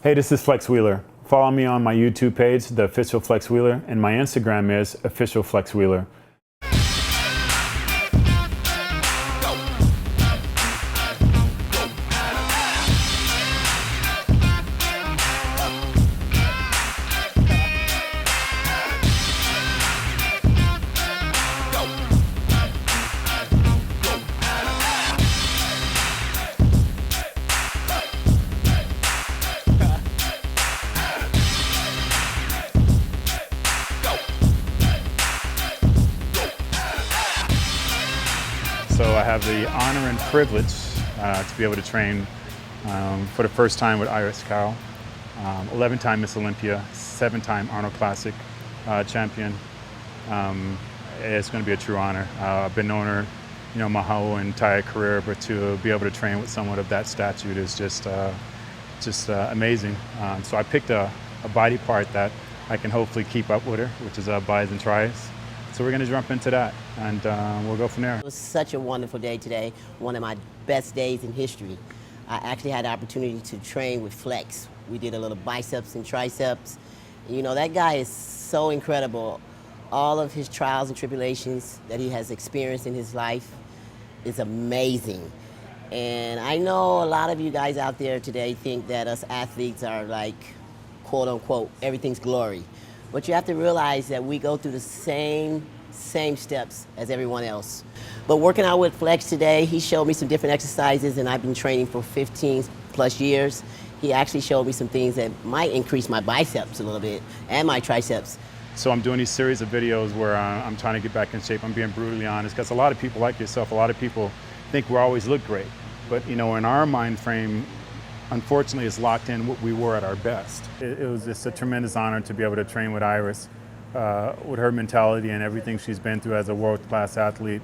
Hey, this is Flex Wheeler. Follow me on my YouTube page, The Official Flex Wheeler, and my Instagram is Official Flex Wheeler. So I have the honor and privilege to be able to train for the first time with Iris Carroll, 11-time Miss Olympia, 7-time Arnold Classic champion. It's going to be a true honor. I've been knowing her, my whole entire career, but to be able to train with someone of that stature is just amazing. So I picked a body part that I can hopefully keep up with her, which is bis and tris. So we're going to jump into that, and we'll go from there. It was such a wonderful day today, one of my best days in history. I actually had the opportunity to train with Flex. We did a little biceps and triceps. That guy is so incredible. All of his trials and tribulations that he has experienced in his life is amazing. And I know a lot of you guys out there today think that us athletes are like, quote unquote, everything's glory. But you have to realize that we go through the same steps as everyone else. But working out with Flex today, he showed me some different exercises, and I've been training for 15 plus years. He actually showed me some things that might increase my biceps a little bit and my triceps. So I'm doing these series of videos where I'm trying to get back in shape. I'm being brutally honest, because a lot of people like yourself, a lot of people think we always look great. But in our mind frame, unfortunately, it's locked in what we were at our best. It was just a tremendous honor to be able to train with Iris, with her mentality and everything she's been through as a world-class athlete.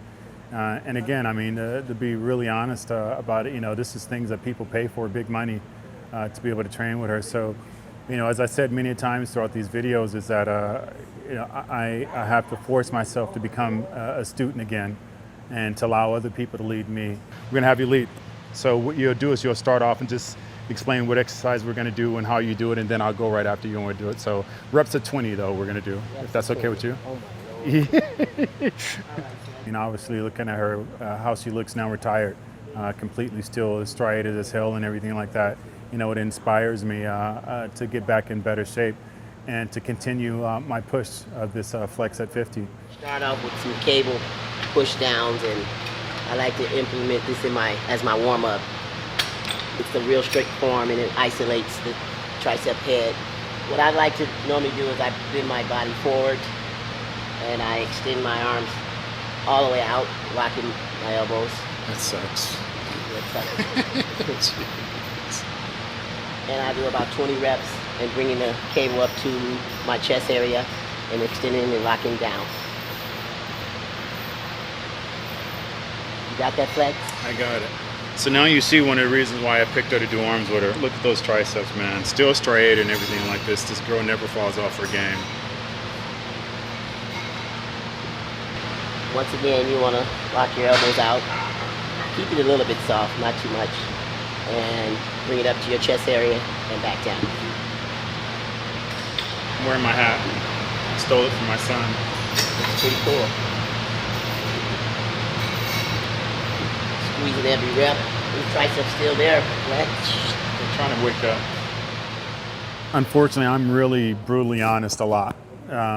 And again, to be really honest about it, this is things that people pay for, big money, to be able to train with her. So, as I said many times throughout these videos, is that I have to force myself to become a student again and to allow other people to lead me. We're gonna have you lead. So what you'll do is you'll start off and just explain what exercise we're going to do and how you do it, and then I'll go right after you and we'll do it. So reps of 20 though we're going to do, if that's okay with you. Obviously looking at her, how she looks now retired, completely still striated as hell and everything like that, it inspires me to get back in better shape and to continue my push of this Flex at 50. Start off with some cable push downs, and I like to implement this as my warm-up. It's a real strict form, and it isolates the tricep head. What I like to normally do is I bend my body forward, and I extend my arms all the way out, locking my elbows. That sucks. And I do about 20 reps and bringing the cable up to my chest area and extending and locking down. You got that, Flex? I got it. So now you see one of the reasons why I picked her to do arms with her. Look at those triceps, man. Still striated and everything like this. This girl never falls off her game. Once again, you want to lock your elbows out. Keep it a little bit soft, not too much. And bring it up to your chest area and back down. I'm wearing my hat. I stole it from my son. It's pretty cool. Squeezing every rep. The triceps still there. They're trying to wake up. Unfortunately, I'm really brutally honest a lot.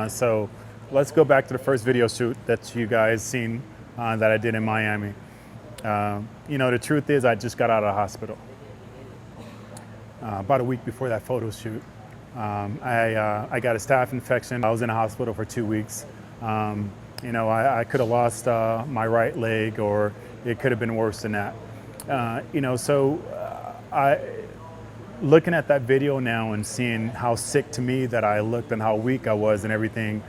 So let's go back to the first video shoot that you guys seen that I did in Miami. The truth is I just got out of the hospital. About a week before that photo shoot. I got a staph infection. I was in the hospital for 2 weeks. I could have lost my right leg, or it could have been worse than that. Looking at that video now and seeing how sick to me that I looked and how weak I was and everything,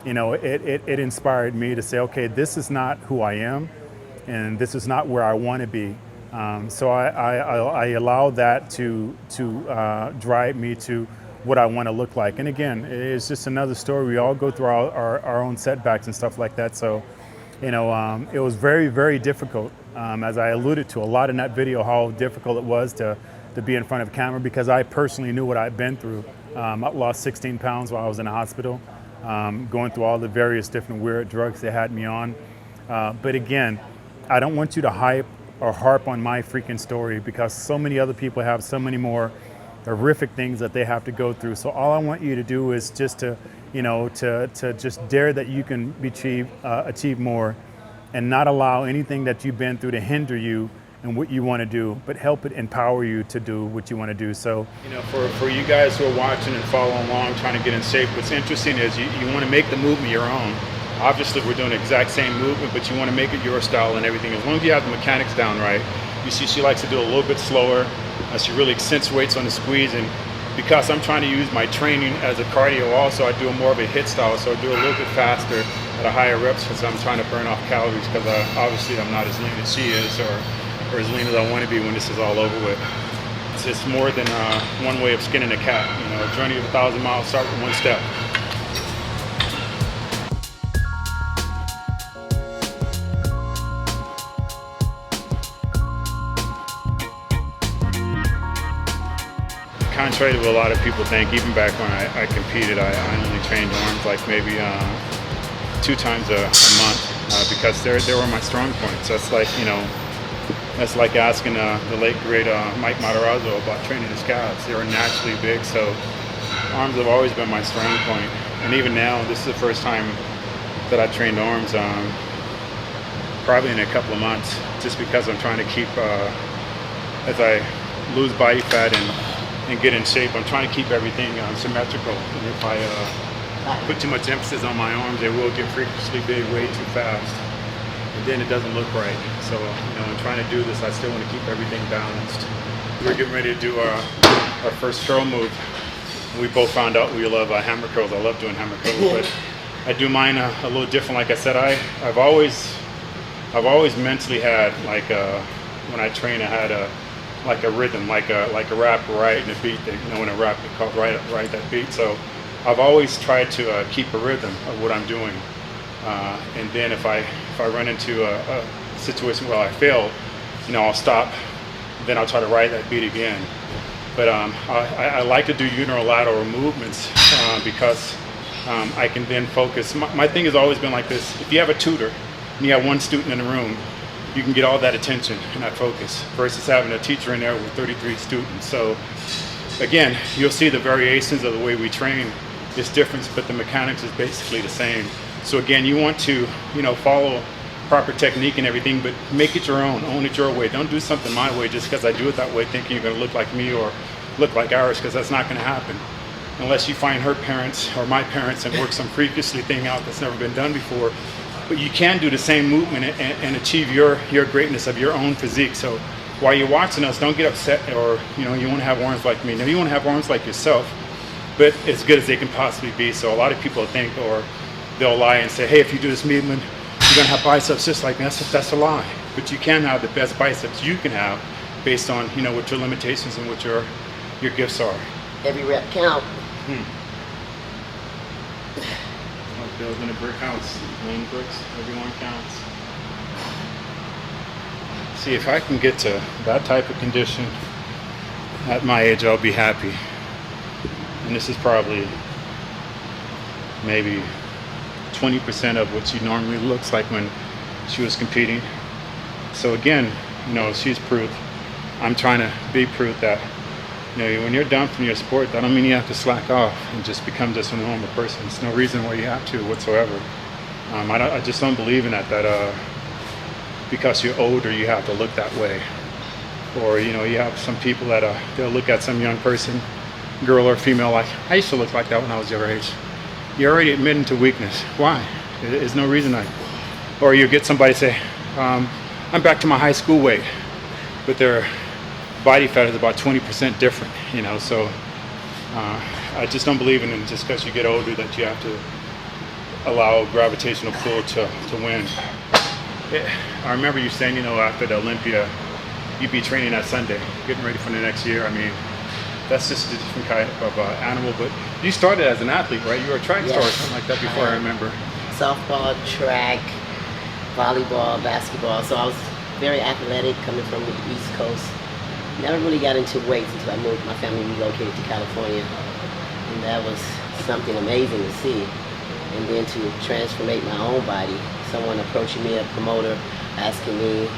it inspired me to say, okay, this is not who I am, and this is not where I want to be. So I allow that to drive me to what I want to look like. And again, it's just another story. We all go through our own setbacks and stuff like that. So, it was very, very difficult. As I alluded to a lot in that video, how difficult it was to to be in front of camera because I personally knew what I'd been through. I lost 16 pounds while I was in the hospital, going through all the various different weird drugs they had me on. But again, I don't want you to hype or harp on my freaking story because so many other people have so many more horrific things that they have to go through. So all I want you to do is just to, to just dare that you can achieve more and not allow anything that you've been through to hinder you and what you want to do, but help it empower you to do what you want to do. So, for you guys who are watching and following along, trying to get in shape, what's interesting is you want to make the movement your own. Obviously, we're doing the exact same movement, but you want to make it your style and everything. As long as you have the mechanics down right. You see she likes to do a little bit slower. She really accentuates on the squeeze, and because I'm trying to use my training as a cardio also, I do more of a hit style, so I do a little bit faster at a higher reps because I'm trying to burn off calories because obviously I'm not as lean as she is or as lean as I want to be when this is all over with. It's more than one way of skinning a cat. A journey of 1,000 miles start with one step. Contrary to what a lot of people think, even back when I competed, I only trained arms like maybe 2 times a month because they were my strong points. That's like asking the late great Mike Matarazzo about training his calves. They were naturally big, so arms have always been my strong point. And even now, this is the first time that I trained arms, probably in a couple of months, just because I'm trying to keep, as I lose body fat and get in shape, I'm trying to keep everything symmetrical. And if I put too much emphasis on my arms, they will get freakishly big way too fast. And then it doesn't look right. So, in trying to do this, I still want to keep everything balanced. We're getting ready to do our first curl move. We both found out we love hammer curls. I love doing hammer curls, but I do mine a little different. Like I said, I've always mentally had when I train, I had a rhythm, like a rap, right, and a beat. In a rap they call right that beat. So I've always tried to keep a rhythm of what I'm doing, and then if I run into a situation where I fail, I'll stop, then I'll try to ride that beat again. But I like to do unilateral movements because I can then focus. My thing has always been like this: if you have a tutor and you have one student in the room, you can get all that attention and that focus versus having a teacher in there with 33 students. So again, you'll see the variations of the way we train is different, but the mechanics is basically the same. So again, you want to, follow proper technique and everything, but make it your own, own it your way. Don't do something my way just because I do it that way thinking you're going to look like me or look like ours, because that's not going to happen unless you find her parents or my parents and work some freakishly thing out that's never been done before. But you can do the same movement and achieve your greatness of your own physique. So while you're watching us, don't get upset or, you want to have arms like me. No, you want to have arms like yourself, but as good as they can possibly be. So a lot of people think, or they'll lie and say, hey, if you do this movement, you're going to have biceps just like me. That's a lie. But you can have the best biceps you can have based on, what your limitations and what your gifts are. Every rep count. Building a brick house, laying bricks, everyone counts. See, if I can get to that type of condition at my age, I'll be happy. And this is probably maybe 20% of what she normally looks like when she was competing. So again, she's proof. I'm trying to be proof that when you're done from your sport, that don't mean you have to slack off and just become just a normal person. There's no reason why you have to whatsoever. I just don't believe in that because you're older, you have to look that way. Or, you have some people that they'll look at some young person, girl or female, like, I used to look like that when I was your age. You're already admitting to weakness. Why? There's no reason. Or you get somebody say, I'm back to my high school weight, but their body fat is about 20% different, so I just don't believe in it just because you get older that you have to allow gravitational pull to win. I remember you saying, after the Olympia, you'd be training that Sunday, getting ready for the next year. I mean, that's just a different kind of animal, but you started as an athlete, right? You were a track star or something like that before, I remember. Softball, track, volleyball, basketball, so I was very athletic coming from the East Coast. Never really got into weights until I moved. My family relocated to California, and that was something amazing to see. And then to transformate my own body, someone approaching me, a promoter, asking me,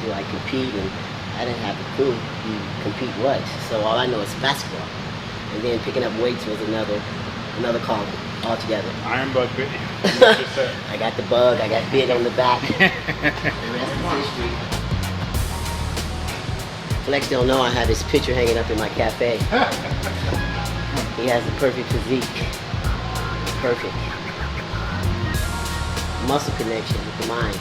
do I compete? And I didn't have a clue. You compete what? So all I know is basketball. And then picking up weights was another calling altogether. Iron bug bit you. I got the bug. I got bit on the back. The rest is history. Flex don't know I have his picture hanging up in my cafe. He has the perfect physique. Perfect. Muscle connection with the mind.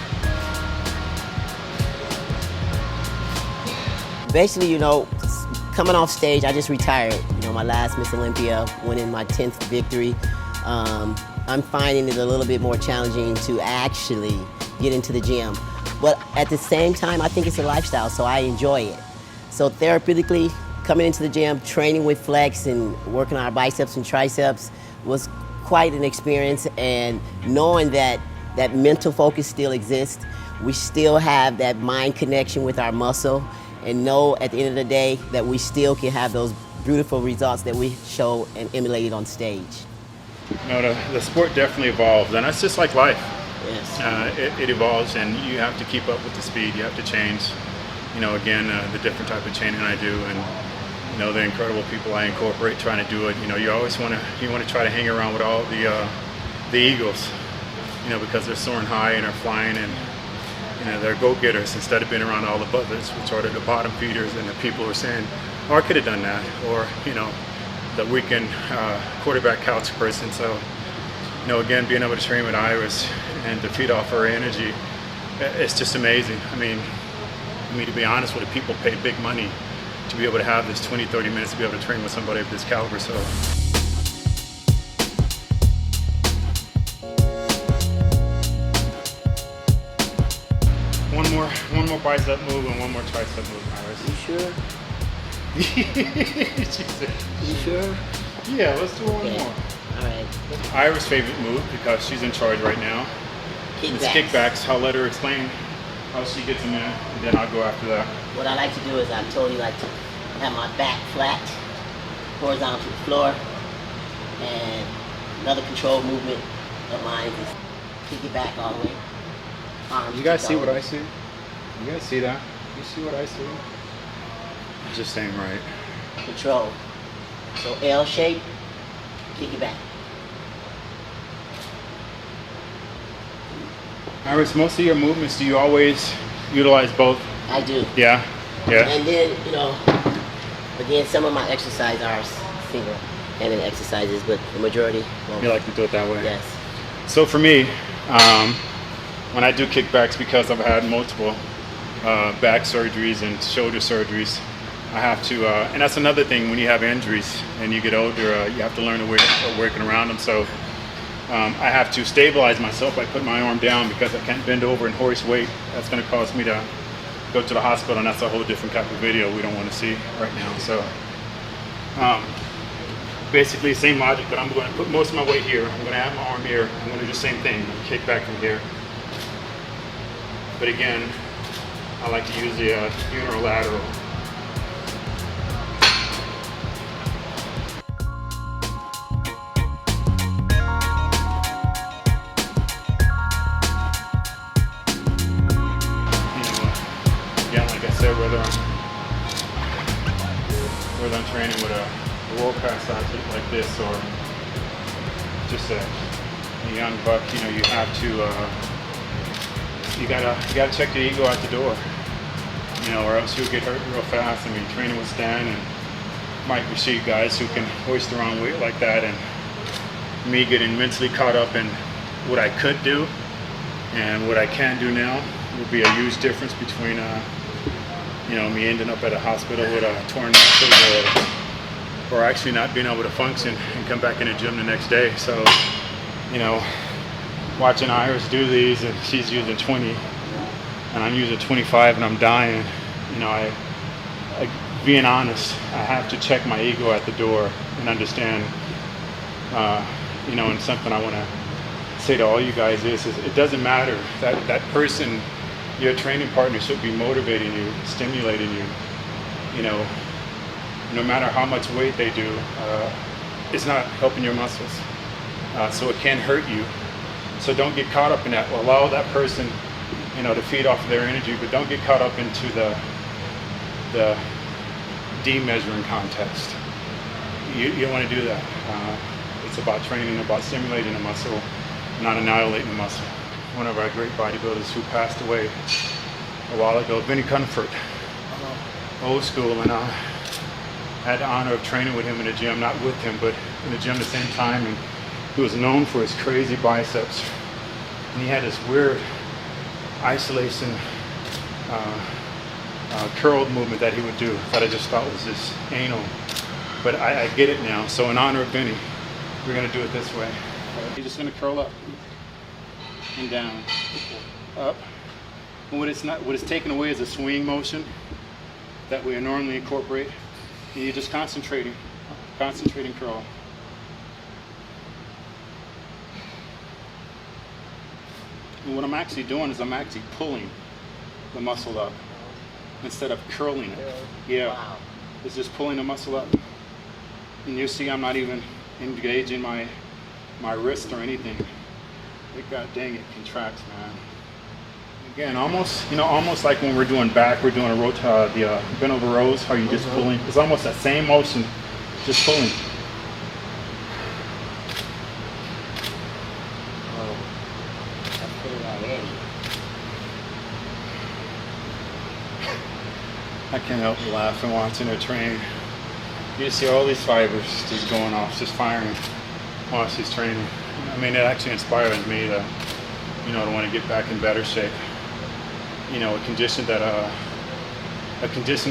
Basically, you know, coming off stage, I just retired. You know, my last Miss Olympia, winning my 10th victory. I'm finding it a little bit more challenging to actually get into the gym. But at the same time, I think it's a lifestyle, so I enjoy it. So therapeutically, coming into the gym, training with Flex and working on our biceps and triceps was quite an experience. And knowing that that mental focus still exists, we still have that mind connection with our muscle, and know at the end of the day that we still can have those beautiful results that we show and emulated on stage. You know, the sport definitely evolves, and that's just like life. Yes. It evolves, and you have to keep up with the speed. You have to change. You know, again, the different type of training I do, and you know, the incredible people I incorporate trying to do it. You know, you always want to try to hang around with all the eagles. You know, because they're soaring high and they're flying, and you know, they're go-getters instead of being around all the buzzards, which are the bottom feeders, and the people who are saying, "Oh, I could have done that," or you know, the weekend quarterback couch person. So, you know, again, being able to train with Iris and to feed off her energy, it's just amazing. I mean, to be honest with you, people pay big money to be able to have this 20, 30 minutes to be able to train with somebody of this caliber. So. One more bicep move and one more tricep move, Iris. You sure? She said, You sure? yeah, let's do one Okay. more. All right. Iris' favorite move, because she's in charge right now, is kickbacks. I'll let her explain how she gets them in, and then I'll go after that. What I like to do is I totally like to have my back flat, horizontal to the floor, and another control movement of mine is kick it back all the way. Arms You guys to see go. what I see? You guys see that? You see what I see? Just saying right. Control. So L shape, kick it back. Iris, most of your movements, do you always utilize both? I do. Yeah? Yeah? And then, you know, again, some of my exercises are single-handed exercises, but the majority won't. You like to do it that way? Yes. So for me, when I do kickbacks, because I've had multiple back surgeries and shoulder surgeries, I have to, and that's another thing, when you have injuries and you get older, you have to learn a way of working around them. So I have to stabilize myself by putting my arm down, because I can't bend over and hoist weight. That's going to cause me to go to the hospital, and that's a whole different type of video we don't want to see right now. So basically same logic, but I'm going to put most of my weight here. I'm going to have my arm here. I'm going to do the same thing, kick back from here. But again, I like to use the unilateral. Again, like I said, whether I'm training with a world-class athlete like this, or just a young buck, you know, you have to you gotta check the ego out the door, you know, or else you'll get hurt real fast. I mean, training with Stan and Mike Rashid, guys who can hoist their own weight like that, and me getting mentally caught up in what I could do and what I can do now would be a huge difference between you know, me ending up at a hospital with a torn muscle, or actually not being able to function and come back in the gym the next day. So, you know, watching Iris do these, and she's using 20 and I'm using 25 and I'm dying, you know, I being honest, I have to check my ego at the door and understand, you know, and something I want to say to all you guys is it doesn't matter that person, your training partner, should be motivating you, stimulating you, you know, no matter how much weight they do, it's not helping your muscles. So it can hurt you. So don't get caught up in that. Allow that person, you know, to feed off of their energy, but don't get caught up into the demeasuring contest. You don't want to do that. It's about training, about stimulating the muscle, not annihilating the muscle. One of our great bodybuilders who passed away a while ago, Vinny Comfort, old school, and I had the honor of training with him in the gym, not with him, but in the gym at the same time. And he was known for his crazy biceps, and he had this weird isolation curled movement that he would do that I just thought was just anal. But I get it now. So in honor of Vinny, we're gonna do it this way. You're just gonna curl up and down, up. And what it's taken away is a swing motion that we normally incorporate. And you're just concentrating curl. And what I'm actually doing is I'm actually pulling the muscle up instead of curling it. Yeah, wow. It's just pulling the muscle up. And you see I'm not even engaging my wrist or anything. God dang, it contracts, man. Again, almost like when we're doing back, we're doing the bent over rows, how you just pulling. It's almost that same motion, just pulling. I can't help but laugh and watching her train. You see all these fibers just going off, just firing while she's training. I mean, it actually inspires me to, you know, to want to get back in better shape. You know, a condition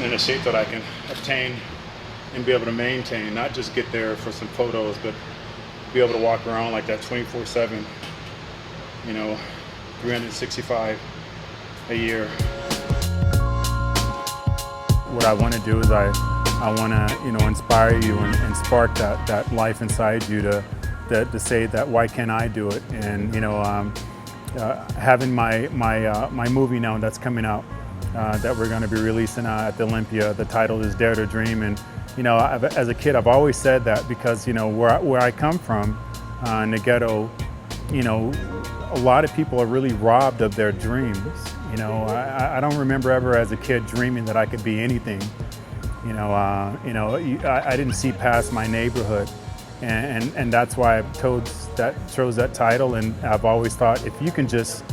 and a shape that I can obtain and be able to maintain, not just get there for some photos, but be able to walk around like that 24/7, you know, 365 a year. What I want to do is I want to, you know, inspire you and spark that life inside you to say that why can't I do it? And you know, having my movie now that's coming out that we're going to be releasing at the Olympia. The title is Dare to Dream, and you know, as a kid, I've always said that because you know where I come from in the ghetto, you know, a lot of people are really robbed of their dreams. You know, I don't remember ever as a kid dreaming that I could be anything. You know, I didn't see past my neighborhood, and that's why I chose that title. And I've always thought if you can just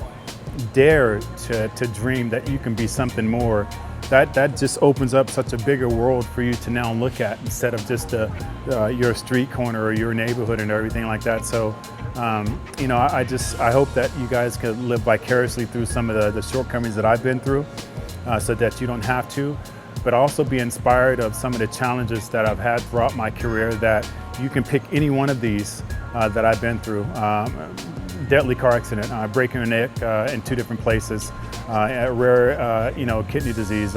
dare to dream that you can be something more, that just opens up such a bigger world for you to now look at instead of just your street corner or your neighborhood and everything like that. So. You know, I hope that you guys could live vicariously through some of the shortcomings that I've been through so that you don't have to, but also be inspired of some of the challenges that I've had throughout my career, that you can pick any one of these that I've been through. Deadly car accident, breaking your neck in 2 different places, rare, you know, kidney disease,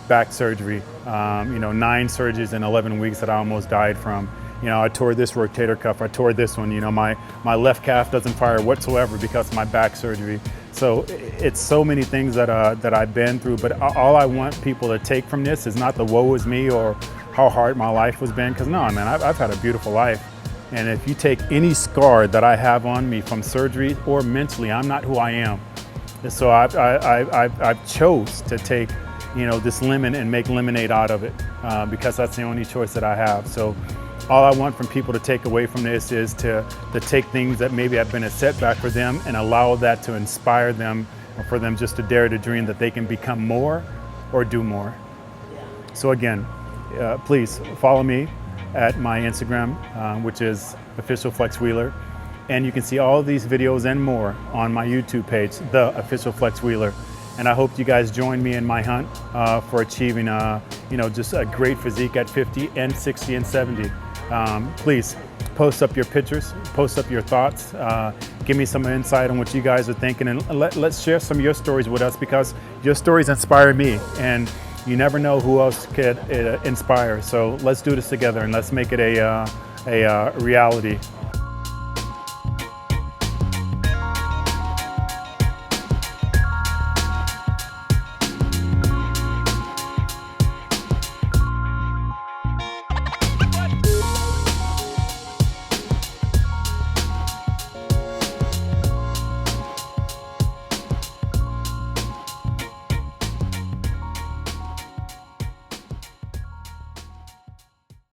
back surgery, you know, 9 surgeries in 11 weeks that I almost died from. You know, I tore this rotator cuff, I tore this one. You know, my left calf doesn't fire whatsoever because of my back surgery. So it's so many things that I've been through, but all I want people to take from this is not the woe is me or how hard my life has been, because no, man, I've had a beautiful life. And if you take any scar that I have on me from surgery or mentally, I'm not who I am. So I've chose to take, you know, this lemon and make lemonade out of it because that's the only choice that I have. So all I want from people to take away from this is to take things that maybe have been a setback for them and allow that to inspire them, or for them just to dare to dream that they can become more or do more. Yeah. So again, please follow me at my Instagram, which is Official Flex Wheeler. And you can see all of these videos and more on my YouTube page, The Official Flex Wheeler. And I hope you guys join me in my hunt for achieving, you know, just a great physique at 50 and 60 and 70. Please post up your pictures, post up your thoughts, give me some insight on what you guys are thinking, and let's share some of your stories with us, because your stories inspire me, and you never know who else could inspire. So let's do this together, and let's make it a reality